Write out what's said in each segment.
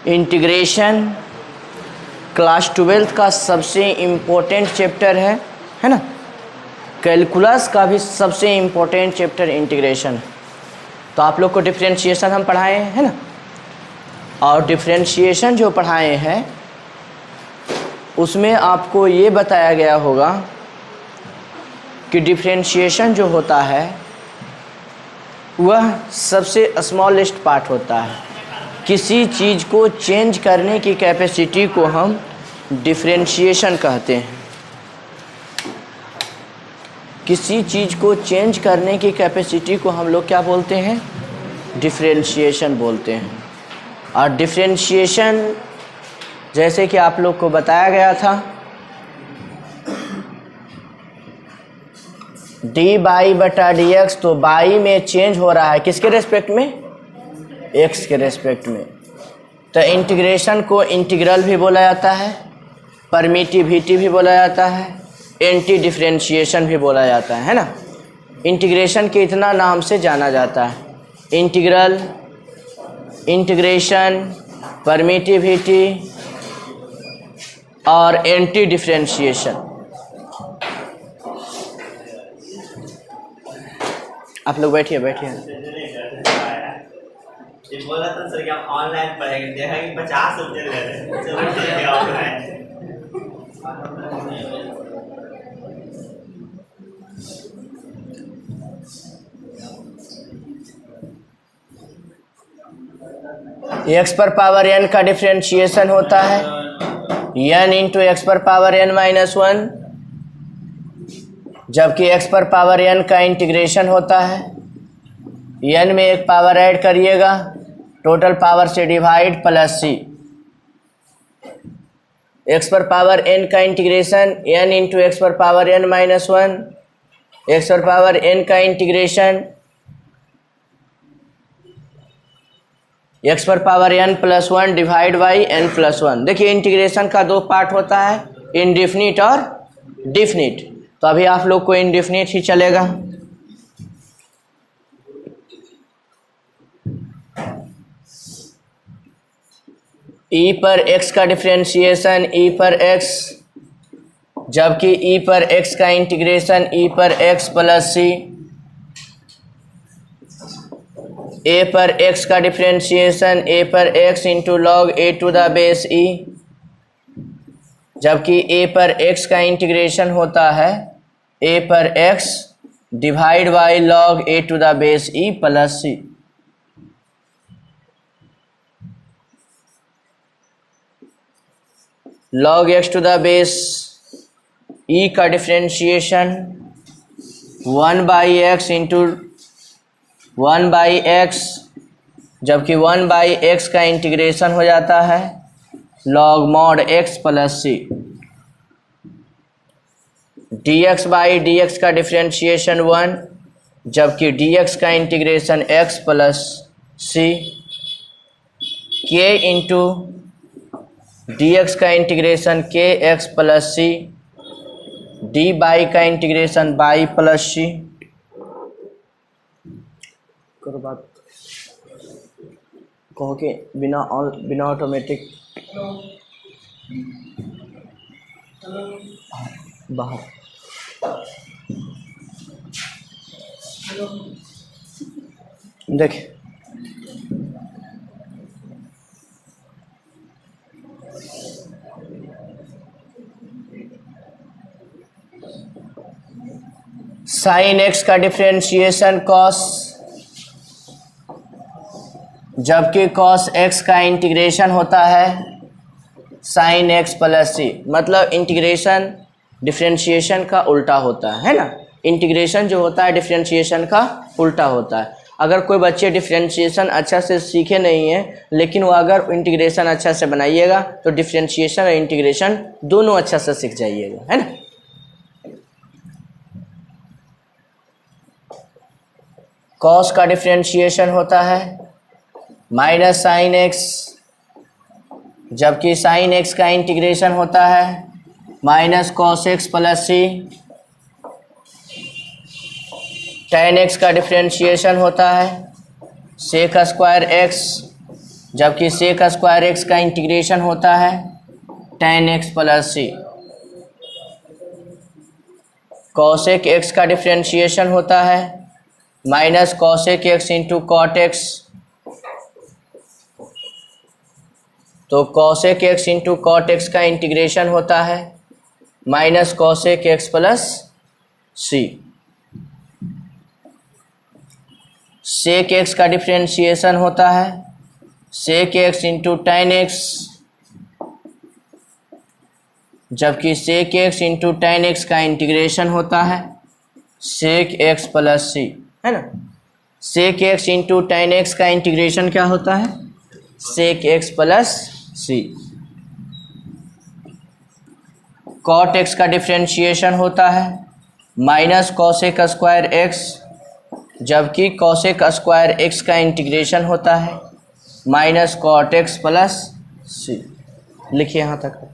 Integration class 12th का सबसे important chapter है ना। कैलकुलस का भी सबसे इम्पोर्टेंट चैप्टर इंटीग्रेशन। तो आप लोग को डिफरेंशिएशन हम पढ़ाए हैं, है ना। और डिफरेंशिएशन जो पढ़ाए हैं उसमें आपको ये बताया गया होगा कि डिफरेंशिएशन जो होता है वह सबसे स्मॉलेस्ट पार्ट होता है। किसी चीज़ को चेंज करने की कैपेसिटी को हम डिफरेंशिएशन कहते हैं। किसी चीज़ को चेंज करने की कैपेसिटी को हम लोग क्या बोलते हैं? डिफरेंशिएशन बोलते हैं। और डिफरेंशिएशन जैसे कि आप लोग को बताया गया था, डी बाई बटा डी एक्स, तो बाई में चेंज हो रहा है किसके रेस्पेक्ट में? एक्स के रेस्पेक्ट में। तो इंटीग्रेशन को इंटीग्रल भी बोला जाता है, परमिटिविटी भी बोला जाता है, एंटी डिफरेंशिएशन भी बोला जाता है ना। इंटीग्रेशन के इतना नाम से जाना जाता है: इंटीग्रल, इंटीग्रेशन, परमिटिविटी और एंटी डिफरेंशिएशन। आप लोग बैठिए बैठिए। बोला था सर कि आप ऑनलाइन पढ़ेंगे, देखा कि 50 रुपये ले रहे हैं। चलो ठीक है ऑनलाइन। एक्स पर पावर एन का डिफरेंशिएशन होता है एन इंटू एक्स पर पावर एन माइनस 1, जबकि एक्स पर पावर एन का इंटीग्रेशन होता है एन में एक पावर ऐड करिएगा, टोटल पावर से डिवाइड प्लस सी। एक्स पर पावर एन का इंटीग्रेशन एन इंटू एक्स पर पावर एन माइनस 1, एक्स पर पावर एन का इंटीग्रेशन एक्स पर power N plus 1 divide by N plus 1। देखिए इंटीग्रेशन का दो पार्ट होता है, इनडिफिनिट और डिफिनिट। तो अभी आप लोग को इनडिफिनिट ही चलेगा। ई पर एक्स का डिफरेंशिएशन ई पर एक्स, जबकि ई पर एक्स का इंटीग्रेशन ई पर एक्स प्लस सी। ए पर एक्स का डिफरेंशिएशन ए पर X into log A to the base E, जबकि ए पर एक्स का इंटीग्रेशन होता है ए पर X divide by log A to the base E plus C. Log X to the base E का differentiation 1 by X into 1 by X, जबकि 1 by X का integration हो जाता है log mod X plus C. D X by D X का differentiation 1, जबकि D X का integration X plus C. K into D X का integration K X plus C, D by का integration by plus सी। करो बात, कहो कि बिना ऑटोमेटिक बाहर। देखिए साइन एक्स का डिफरेंशिएशन कॉस, जबकि कॉस एक्स का इंटीग्रेशन होता है साइन एक्स प्लस सी। मतलब इंटीग्रेशन डिफरेंशिएशन का उल्टा होता है ना। इंटीग्रेशन जो होता है डिफरेंशिएशन का उल्टा होता है। अगर कोई बच्चे डिफरेंशिएशन अच्छा से सीखे नहीं है, लेकिन वो अगर इंटीग्रेशन अच्छा से बनाइएगा तो डिफरेंशिएशन और इंटीग्रेशन दोनों अच्छा से सीख जाइएगा, है ना। कॉस का डिफरेंशिएशन होता है माइनस साइन एक्स, जबकि साइन एक्स का इंटीग्रेशन होता है माइनस कॉस एक्स प्लस सी। टेन एक्स का डिफरेंशिएशन होता है सेक स्क्वायर एक्स जबकि सेक स्क्वायर एक्स का इंटीग्रेशन होता है tan x प्लस सी। कॉसेक एक्स का डिफ्रेंशिएशन होता है minus cosec X into cot X. तो cosec X into cot x का इंटीग्रेशन होता है minus cosec X plus C. Sec X का डिफ्रेंशिएशन होता है sec x into tan x, जबकि sec x into tan x का इंटीग्रेशन होता है सेक एक्स प्लस सी, है ना। Sec x into tan x का इंटीग्रेशन क्या होता है sec x plus c. Cot x का डिफ्रेंशिएशन होता है माइनस कॉसेक स्क्वायर एक्स, जबकि कॉसेक स्क्वायर एक्स का इंटीग्रेशन होता है minus cot x plus c. लिखिए यहाँ तक।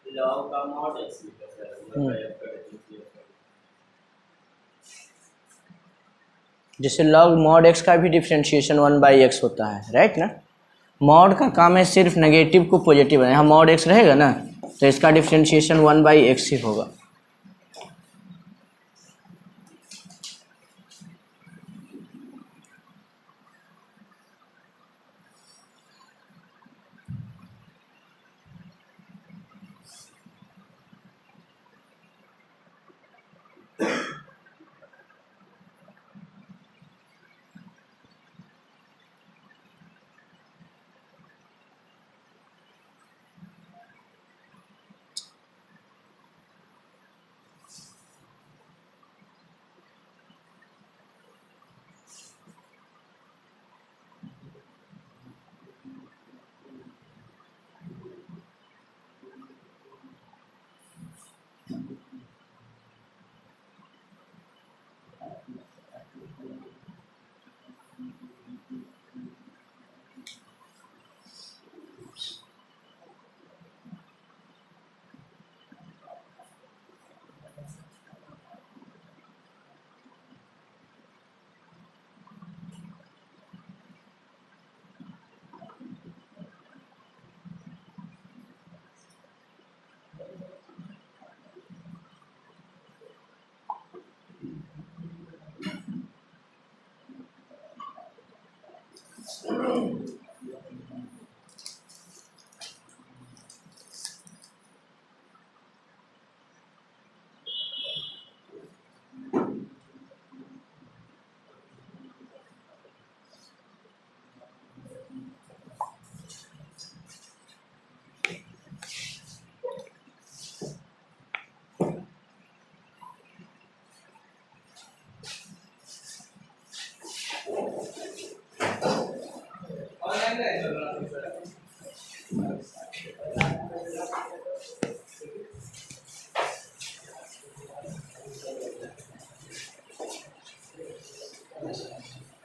लॉग का मॉड एक्स लिखा सर। जैसे लॉग मॉड एक्स का भी डिफ्रेंशिएशन 1/x होता है, राइट ना। मॉड का काम है सिर्फ नेगेटिव को पॉजिटिव बनाए। यहाँ मॉड एक्स रहेगा ना तो इसका डिफ्रेंशिएशन 1/x ही होगा।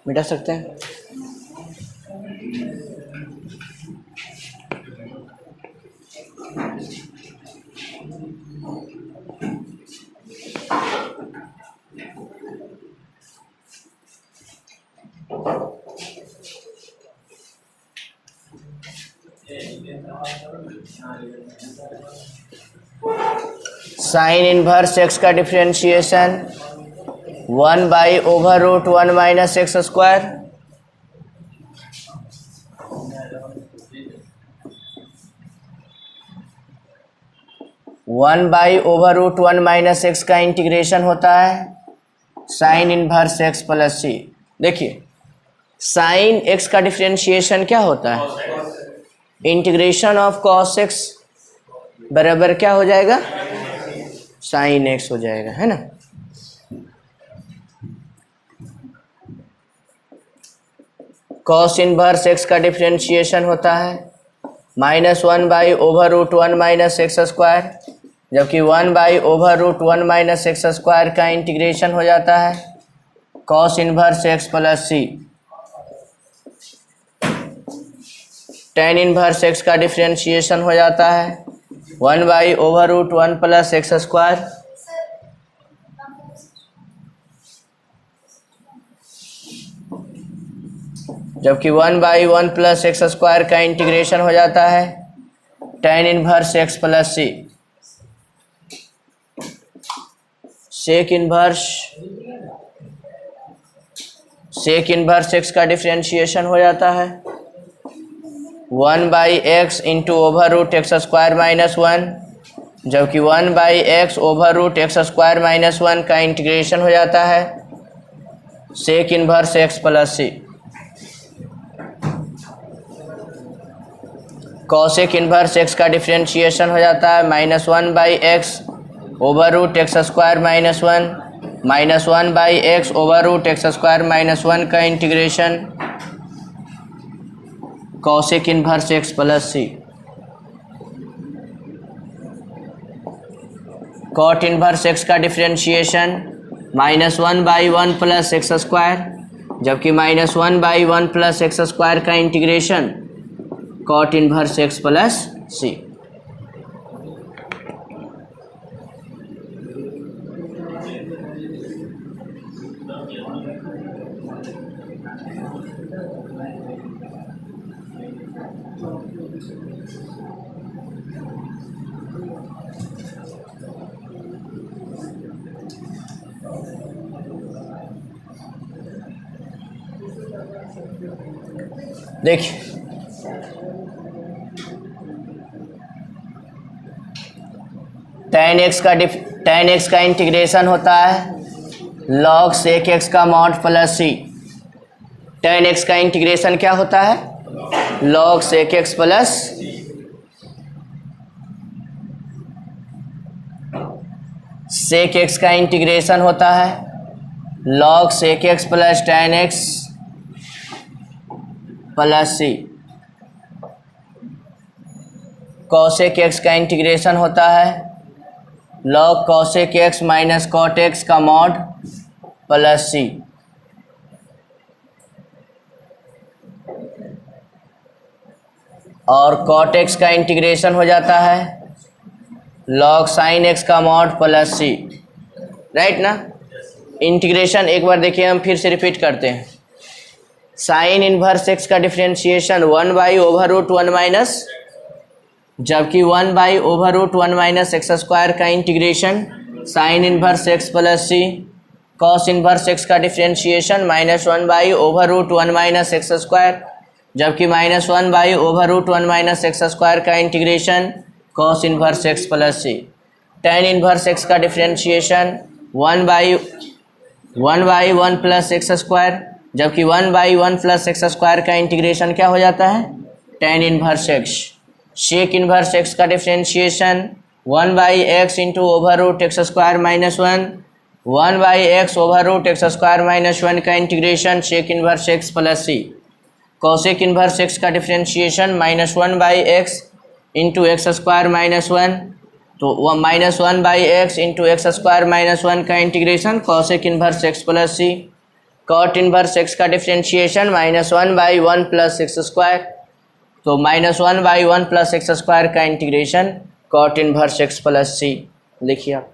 मिटा सकते हैं। साइन इनवर्स एक्स का differentiation 1/√1 minus x square, one by √1 minus x का इंटीग्रेशन होता है sign inverse x plus c. देखिए साइन एक्स का डिफरेंशिएशन क्या होता है, इंटीग्रेशन ऑफ कॉस एक्स बराबर क्या हो जाएगा, साइन एक्स हो जाएगा, है ना। कॉस इनवर्स एक्स का डिफरेंशिएशन होता है -1/√1 माइनस एक्स स्क्वायर, जबकि 1/√1 माइनस एक्स स्क्वायर का इंटीग्रेशन हो जाता है कॉस इनवर्स एक्स प्लस सी। टेन इनवर्स एक्स का डिफरेंशिएशन हो जाता है 1/√1 प्लस एक्स स्क्वायर, जबकि 1/1 प्लस एक्स स्क्वायर का इंटीग्रेशन हो जाता है tan inverse x plus C. सेक इनवर्स एक्स का डिफरेंशिएशन हो जाता है 1/x into √x square minus 1, जबकि 1/x √x स्क्वायर माइनस 1 का इंटीग्रेशन हो जाता है सेक इनवर्स एक्स प्लस सी। कॉसेक इनवर्स एक्स का डिफरेंशिएशन हो जाता है -1/x √x square minus 1 -1/x √x square minus 1 का integration cosec inverse x plus c. Cot inverse x का डिफरेंशिएशन -1/1 प्लस एक्स स्क्वायर, जबकि -1/1 प्लस एक्स स्क्वायर का integration cot inverse x plus c. देखिए tan x का integration होता है log sec x का mod plus c. tan x का integration क्या होता है, log sec x plus sec x का इंटीग्रेशन होता है log sec x plus tan x plus c. cosec x का इंटीग्रेशन होता है log cosec x minus cot x का मॉड प्लस सी। और cot x का इंटीग्रेशन हो जाता है log sin x का मॉड प्लस सी, राइट ना। इंटीग्रेशन एक बार देखिए, हम फिर से रिपीट करते हैं। साइन इनवर्स एक्स का डिफरेंशिएशन 1/√1 माइनस, जबकि 1/√1 माइनस एक्स स्क्वायर का integration sine inverse x plus c. Cos inverse x का डिफरेंशिएशन -1/√1 माइनस एक्स स्क्वायर, जबकि -1/√1 माइनस एक्स स्क्वायर का integration cos inverse x plus सी। टेन इनवर्स एक्स का differentiation 1/1 plus x square, जबकि 1/1 plus x square का integration क्या हो जाता है, tan inverse x. Sec inverse x का differentiation 1/x into √x square minus 1, 1/x √x square minus 1 का integration sec inverse x plus सी। Cosec inverse x का differentiation -1/x into x square minus 1, तो वह -1/x into x square minus 1 का integration cosec inverse x plus c. Cot inverse x का differentiation -1/1 plus x square, तो -1/1 plus x square का integration cot inverse x plus c लिखिए आप।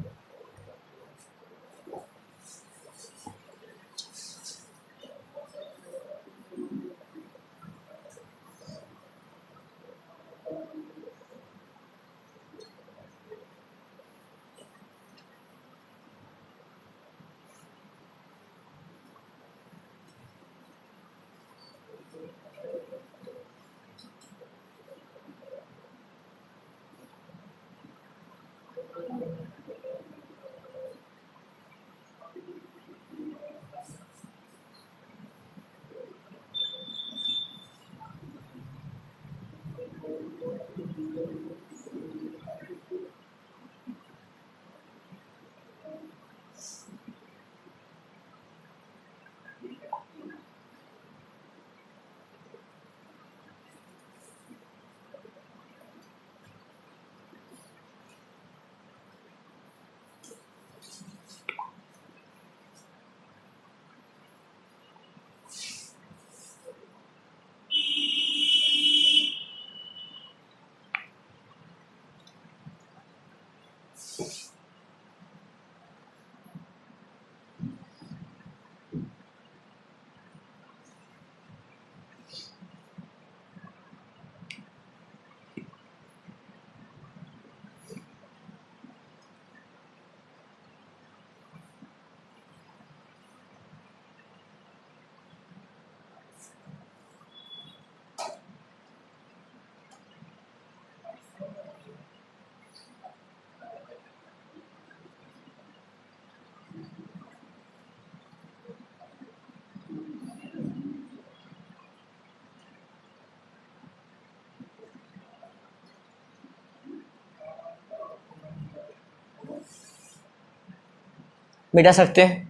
मिटा सकते हैं।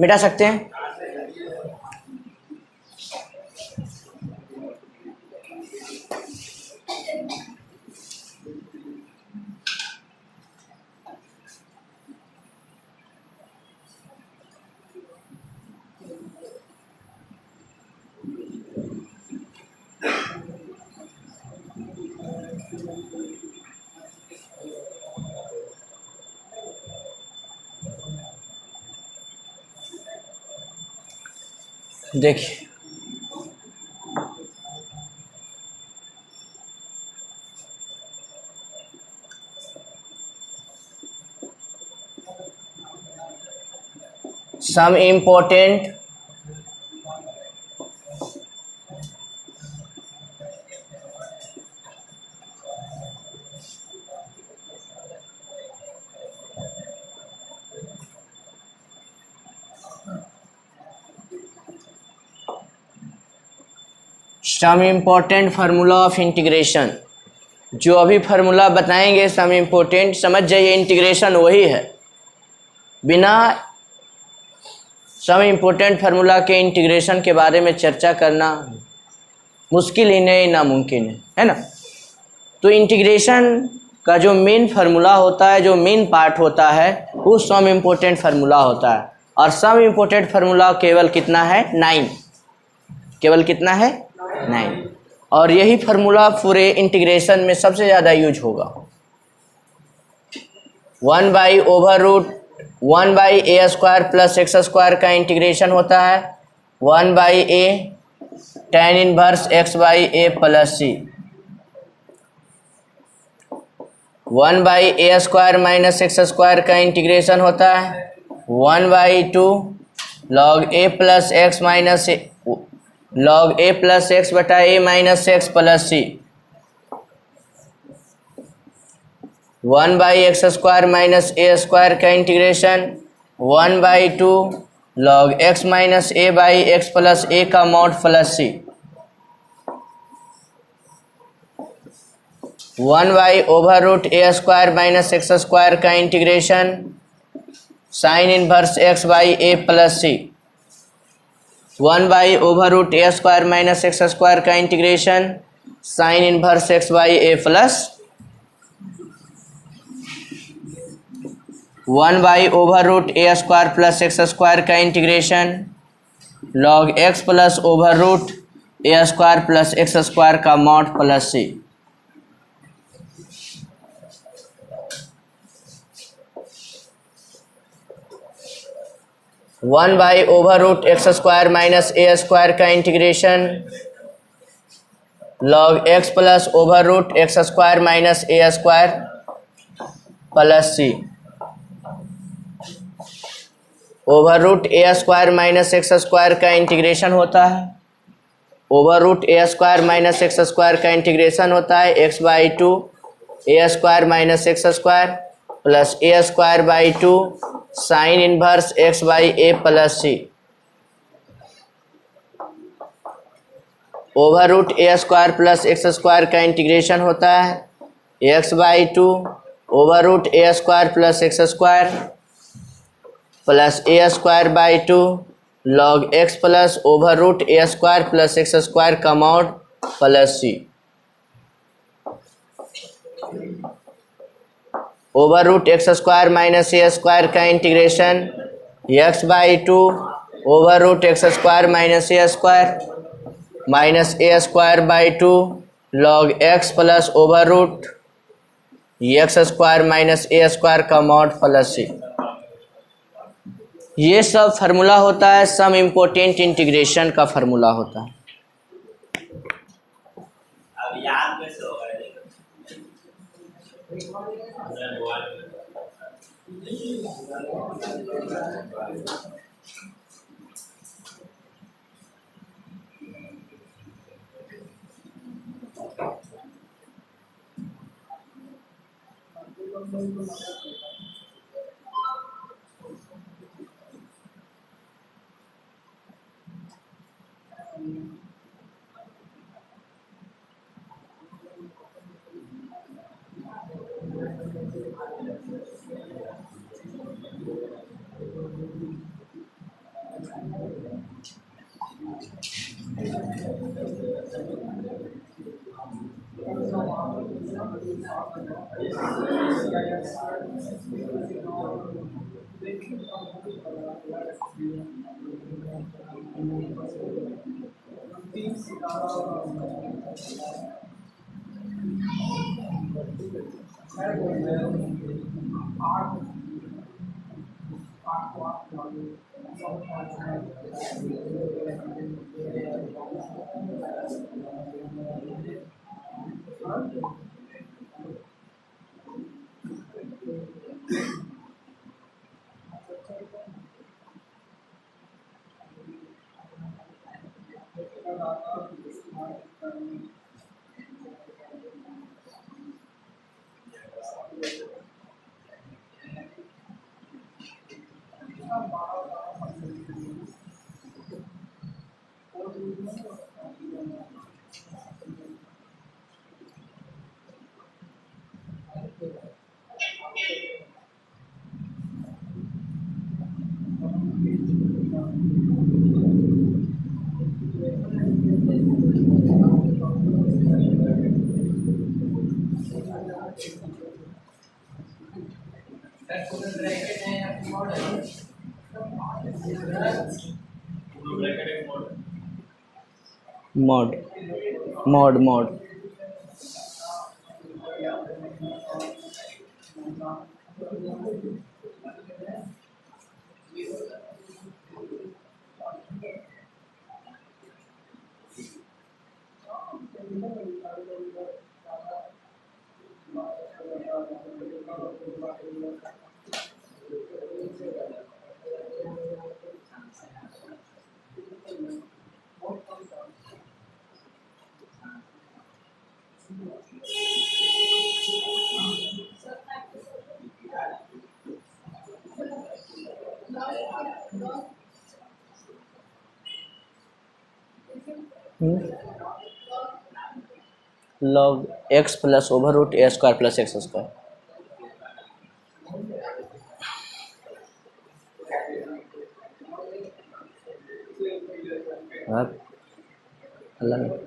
मिटा सकते हैं। देखिए some important formula of integration. जो अभी फार्मूला बताएंगे सम इम्पोर्टेंट, समझ जाइए इंटीग्रेशन वही है। बिना सम इम्पोर्टेंट फार्मूला के इंटीग्रेशन के बारे में चर्चा करना मुश्किल ही नहीं नामुमकिन है ना। तो इंटीग्रेशन का जो मेन फार्मूला होता है, जो मेन पार्ट होता है, वो सम इम्पोर्टेंट फार्मूला होता है। और सम इम्पोर्टेंट फार्मूला केवल कितना है 9, केवल कितना है 9। और यही फार्मूला पूरे इंटीग्रेशन में सबसे ज़्यादा यूज होगा। 1/√1/a² प्लस x² का इंटीग्रेशन होता है 1/a tan inverse x/a plus c। 1/a² minus x² का इंटीग्रेशन होता है 1/2 log a plus x minus log a plus x बटा a minus x plus c। 1/x² minus a² का integration 1/2 log x minus a by x plus a का mod plus c। 1/√a² minus x² का integration sine inverse x by a plus c। 1/√a² minus x² का integration sine inverse x by a plus 1/√a² plus x² का integration log x plus √a² plus x² का mod plus c। 1/√x² minus a² का integration log x plus √x² minus a² plus c। √a² minus x² का integration होता है √a² minus x² का integration होता है x/2 a² minus x² plus a²/2 sine inverse x by a plus c। √a² plus x² का integration होता है x/2 √a² plus x² plus a²/2 log x plus √a² plus x² का mod plus c। √x² minus a² का integration x/2 √x² minus a² minus a²/2 log x plus √x² minus a² का mod plus c। ये सब formula होता है some important integration का formula होता है। अब याद कैसे होगा mod mod mod log x plus over root a square plus x square. अलग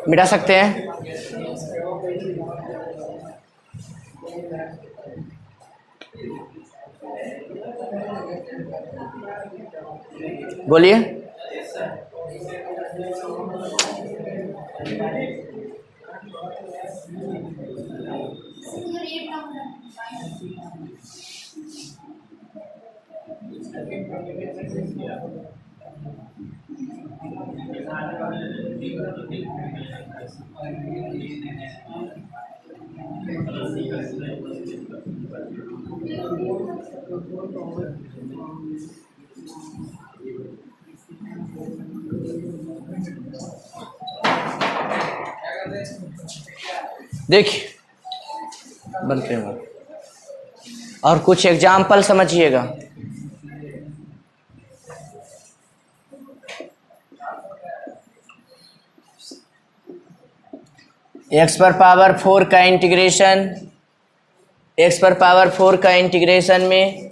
मिटा सकते हैं। बोलिए। देखिए बनते हैं और कुछ एग्जाम्पल समझिएगा। एक्स पर पावर 4 का इंटीग्रेशन, एक्स पर पावर 4 का इंटीग्रेशन में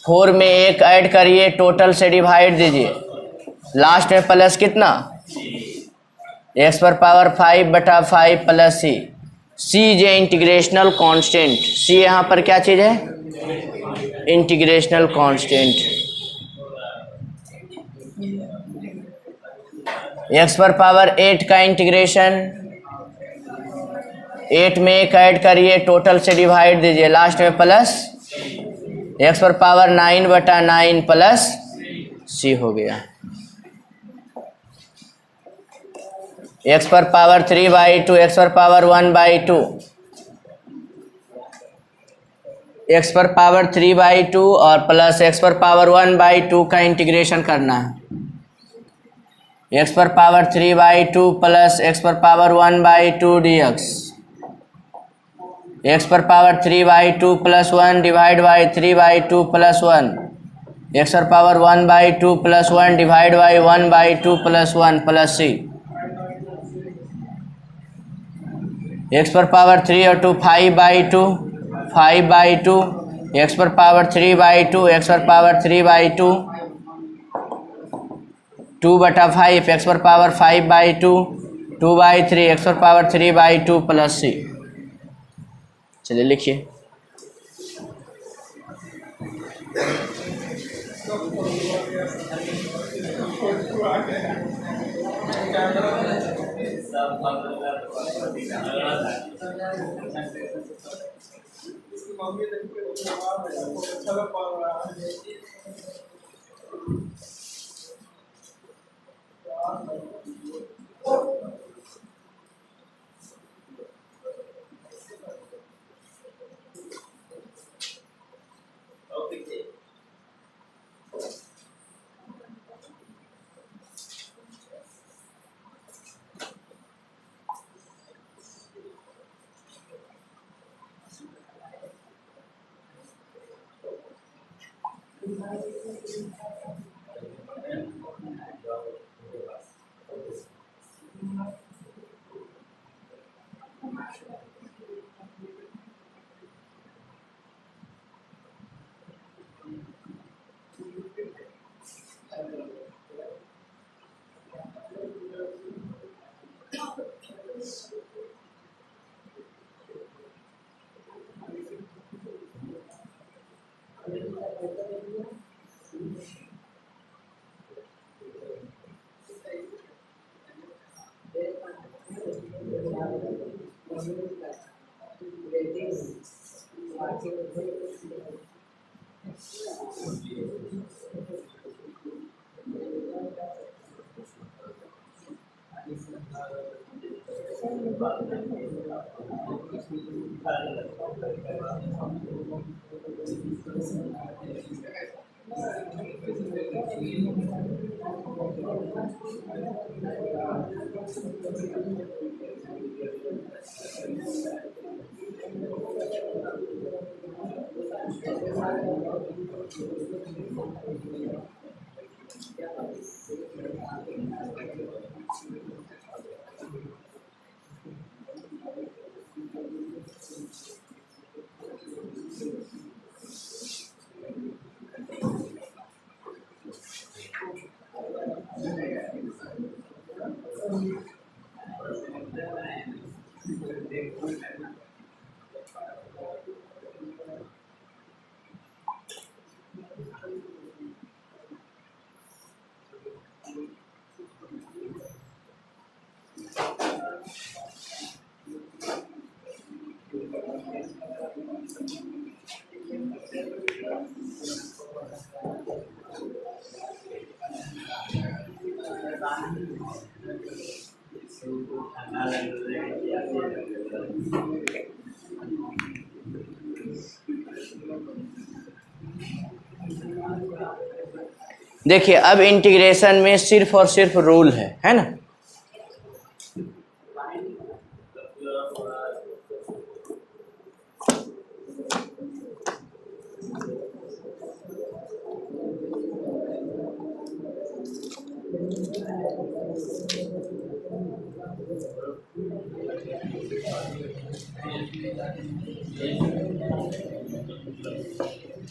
4 में एक ऐड करिए, टोटल से डिवाइड दीजिए, लास्ट में प्लस कितना, एक्स पर पावर 5/5 प्लस सी। सी जे इंटीग्रेशनल कांस्टेंट, सी यहाँ पर क्या चीज़ है, इंटीग्रेशनल कांस्टेंट। एक्स पर पावर 8 का इंटीग्रेशन, 8 में एक ऐड करिए, टोटल से डिवाइड दीजिए, लास्ट में प्लस, एक्स पर पावर 9/9 प्लस सी हो गया। एक्स पर पावर 3/2, एक्स पर पावर 1/2, एक्स पर पावर 3/2 और प्लस एक्स पर पावर 1/2 का इंटीग्रेशन करना है। एक्स पर पावर 3/2 प्लस एक्स पर पावर 1/2 dx, एक्स पर power 3/2 plus 1 divide by 3/2 plus 1, x पर power 1/2 plus 1 divide by 1/2 plus 1 plus C. X पर पावर 3 और 2 5/2, 5/2, एक्स पर पावर 3/2, एक्स पर पावर 3/2, 2/5, एक्स पर पावर 5/2, 2/3, एक्स पर पावर 3/2 प्लस सी। चलिए लिखिए। देखिए अब इंटीग्रेशन में सिर्फ और सिर्फ रूल है ना।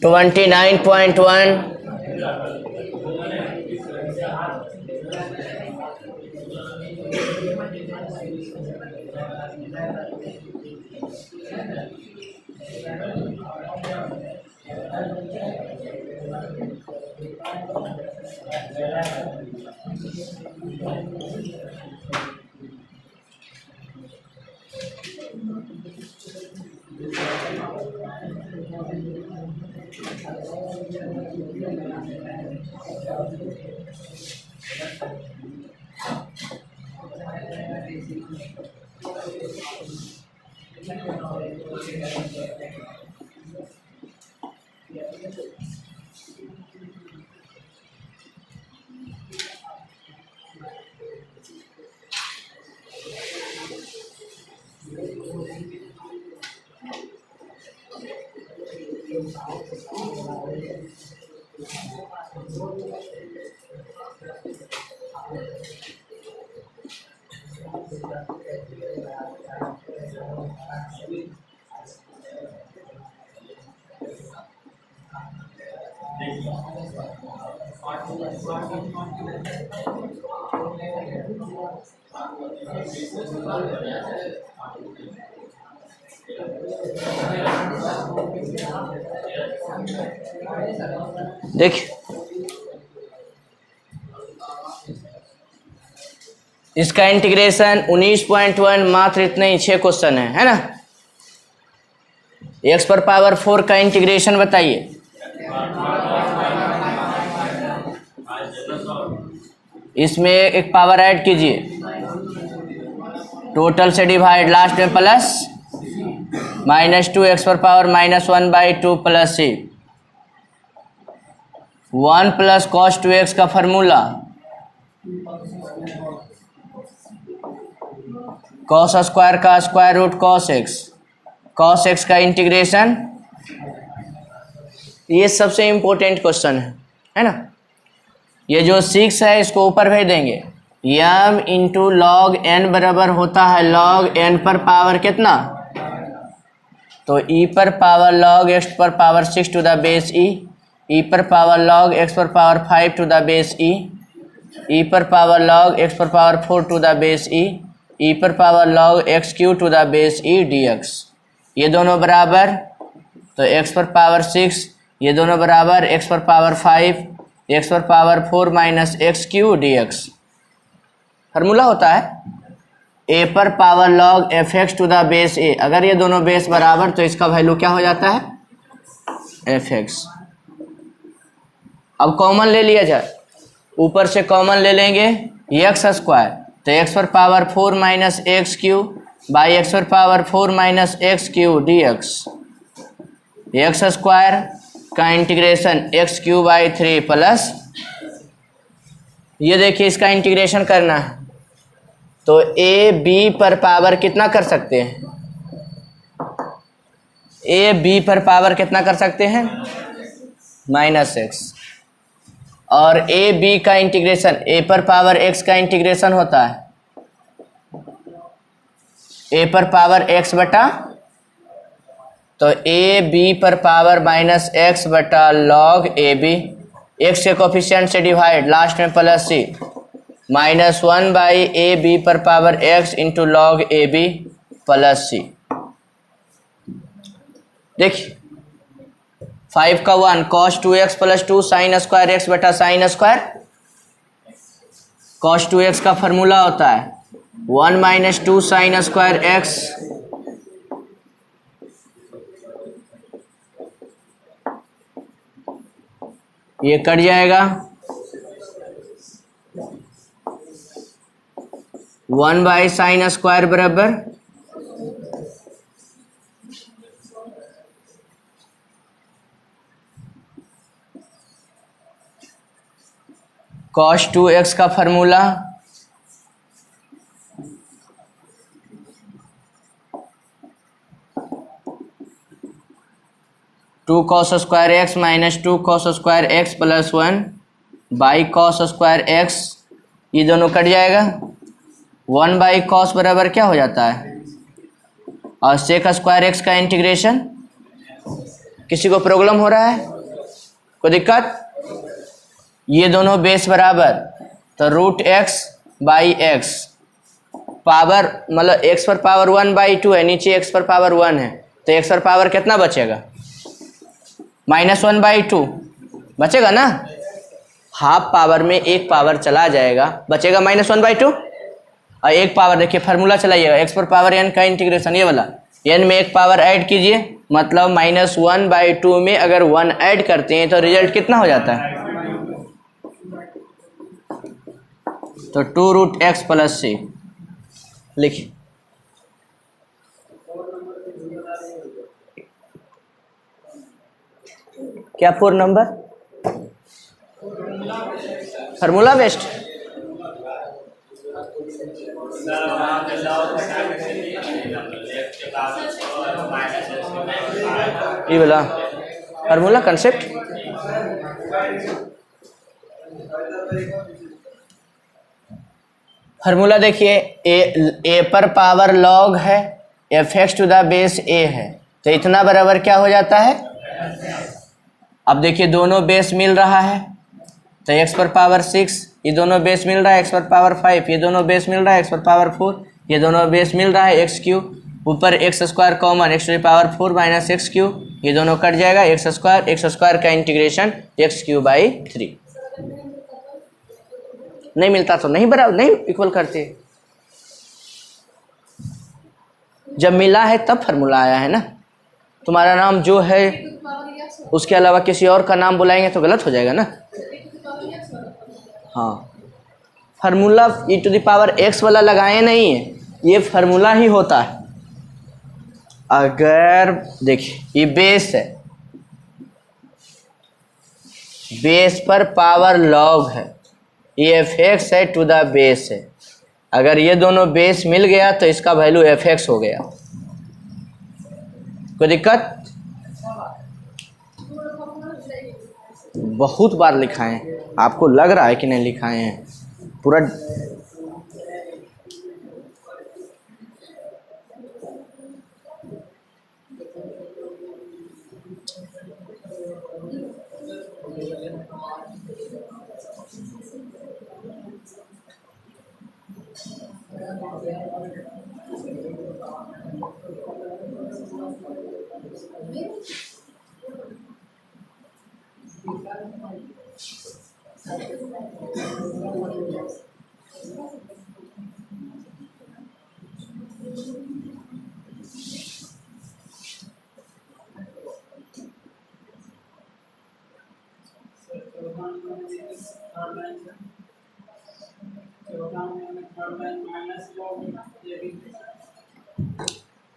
$29.1 देखिए इसका इंटीग्रेशन 19.1 मात्र इतने ही 6 क्वेश्चन है ना। x पर पावर 4 का इंटीग्रेशन बताइए। इसमें एक पावर ऐड कीजिए, टोटल से डिवाइड, लास्ट में प्लस -2 x पर power -1/2 plus c 1 plus cos 2x का फॉर्मूला cos स्क्वायर का स्क्वायर रूट cos x का इंटीग्रेशन। ये सबसे इम्पोर्टेंट क्वेश्चन है ना। ये जो 6 है इसको ऊपर भेज देंगे। m इंटू लॉग n बराबर होता है log n पर पावर कितना, तो e पर पावर log x पर power 6 to the base e पर पावर log x पर power 5 to the base e पर पावर log x पर power 4 to the base e पर power log x cube to the base e dx। ये दोनों बराबर, तो x पर पावर 6, ये दोनों बराबर x पर पावर 5, x पर power 4 minus x cube dx। Formula होता है a पर power log fx to the base a। अगर ये दोनों बेस बराबर तो इसका वैल्यू क्या हो जाता है fx। अब कॉमन ले लिया जाए, ऊपर से कॉमन ले लेंगे x स्क्वायर, तो x पर power 4 minus x cube by x पर power 4 minus x cube dx। X square का integration x cube by 3 plus, ये देखिए इसका इंटीग्रेशन करना है तो ए बी पर पावर कितना कर सकते हैं, ए बी पर पावर कितना कर सकते हैं -x, और ए बी का इंटीग्रेशन ए पर पावर x का इंटीग्रेशन होता है ए पर पावर x बटा, तो ए बी पर पावर -x बटा log ए बी, x के कोफिशिएंट से डिवाइड, लास्ट में plus c, -1 by a b पर power x into log a b plus c। देखिए 5 का 1 cos 2x plus 2 sine square x बटा साइन स्क्वायर। cos 2x का formula होता है 1 माइनस 2 साइन स्क्वायर एक्स ये कट जाएगा 1 बाई साइन स्क्वायर बराबर cos 2x का formula 2 cos square x minus 2 cos square x plus 1 by cos square x, ये दोनों कट जाएगा 1 बाई cos बराबर क्या हो जाता है और सेक स्क्वायर एक्स का इंटीग्रेशन। किसी को प्रॉब्लम हो रहा है, कोई दिक्कत? ये दोनों बेस बराबर तो root X by X power मतलब एक्स पर पावर 1 बाई 2 है, नीचे एक्स पर पावर 1 है तो एक्स पर पावर कितना बचेगा -1 बाई 2 बचेगा ना। हाफ पावर में एक पावर चला जाएगा, बचेगा -1 बाई 2 और एक पावर देखिए फार्मूला चलाइएगा एक्स पर पावर n का इंटीग्रेशन, ये वाला n में एक पावर ऐड कीजिए मतलब -1 बाई 2 में अगर 1 ऐड करते हैं तो रिजल्ट कितना हो जाता है, तो 2 रूट एक्स प्लस सी लिखिए। क्या 4 नंबर फार्मूला बेस्ड ये वाला फार्मूला कंसेप्ट फार्मूला देखिए ए पर पावर लॉग है f x to the base a है तो इतना बराबर क्या हो जाता है। अब देखिए दोनों बेस मिल रहा है तो एक्स पर पावर 6, ये दोनों बेस मिल रहा है एक्स पर पावर 5, ये दोनों बेस मिल रहा है एक्स पर पावर 4, ये दोनों बेस मिल रहा है एक्स क्यूब, ऊपर X square common X to the power 4 minus X cube, ये दोनों कट जाएगा एक्स स्क्वायर का इंटीग्रेशन एक्स क्यूब बाई 3। नहीं मिलता तो नहीं बराबर नहीं इक्वल करते, जब मिला है तब फार्मूला आया है ना। तुम्हारा नाम जो है उसके अलावा किसी और का नाम बुलाएंगे तो गलत हो जाएगा ना। हाँ formula e to the power x वाला लगाए नहीं है, ये फार्मूला ही होता है। अगर देखिए ये बेस है, बेस पर पावर लॉग है, ये एफ एक्स है टू द बेस है, अगर ये दोनों बेस मिल गया तो इसका वैल्यू एफ एक्स हो गया। कोई दिक्कत? बहुत बार लिखाए हैं, आपको लग रहा है कि नहीं लिखाए हैं पूरा।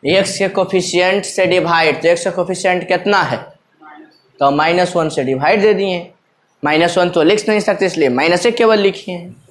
एक्स के कोफिशिएंट से डिवाइड, तो एक्स का कोफिशिएंट कितना है तो -1 से डिवाइड दे दिए, -1 तो लिख नहीं सकते इसलिए -1 केवल लिखिए हैं।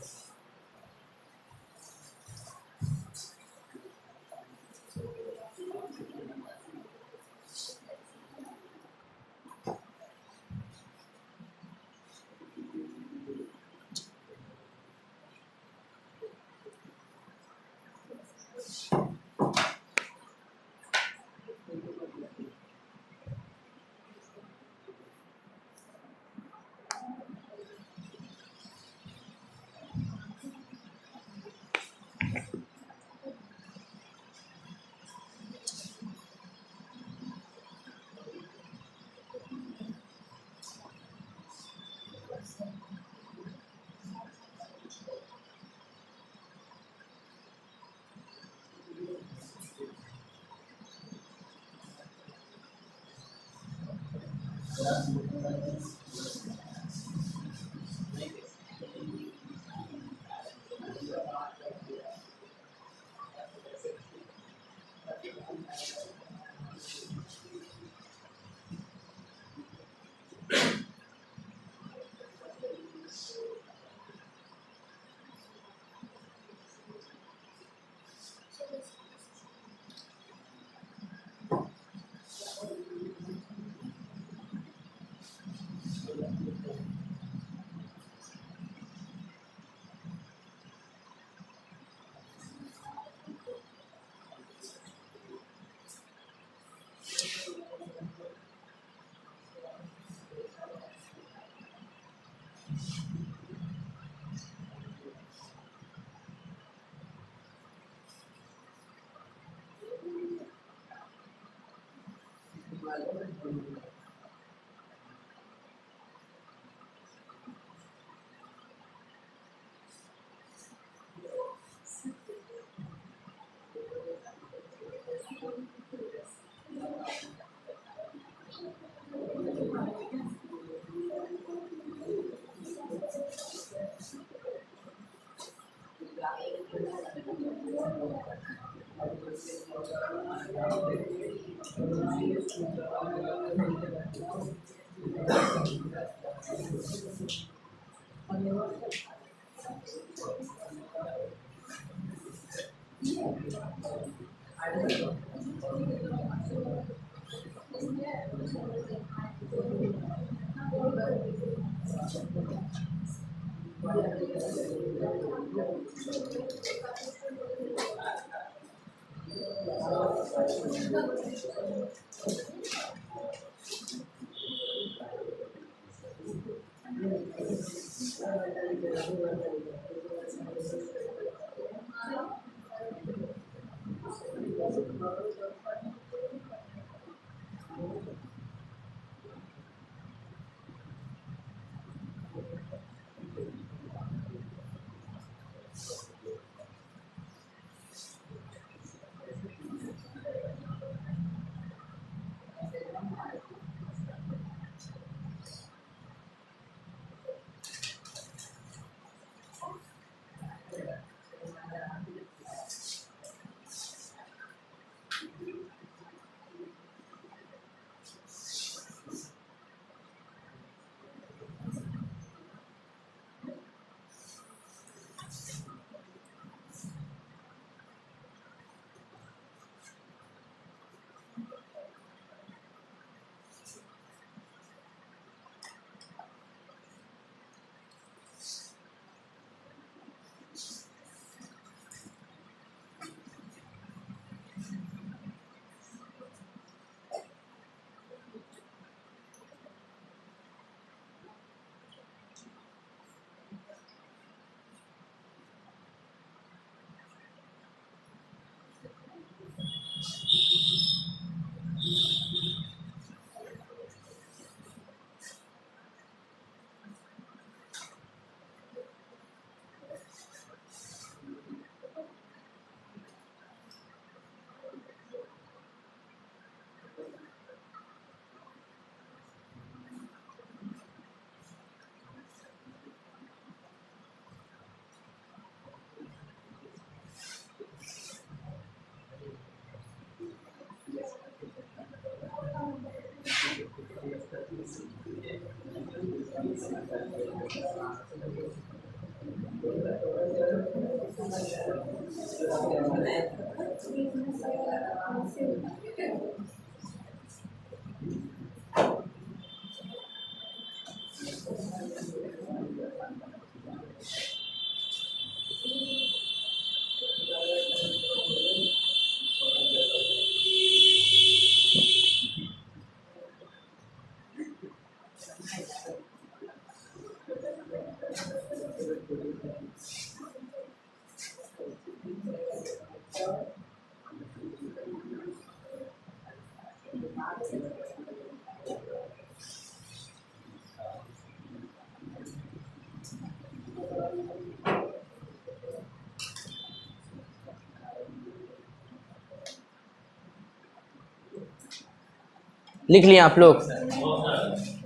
लिख लिया आप लोग?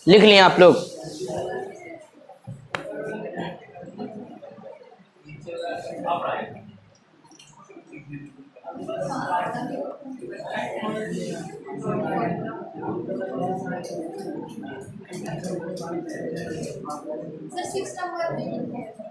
लिख लिए आप लोग? सर 6 नंबर में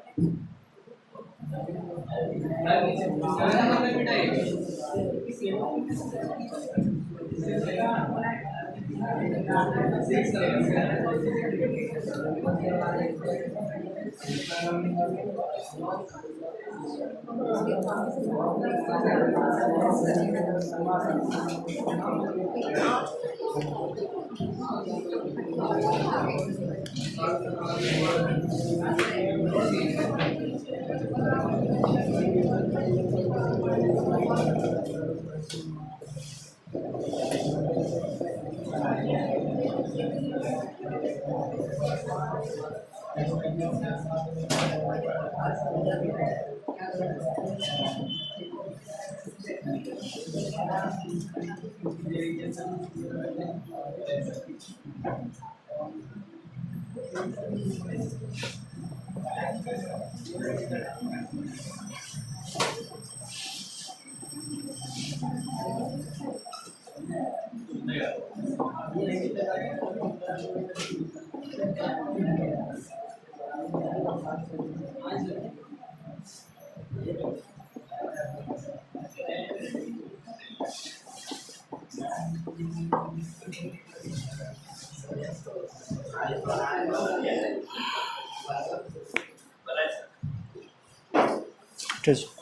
ठीक है।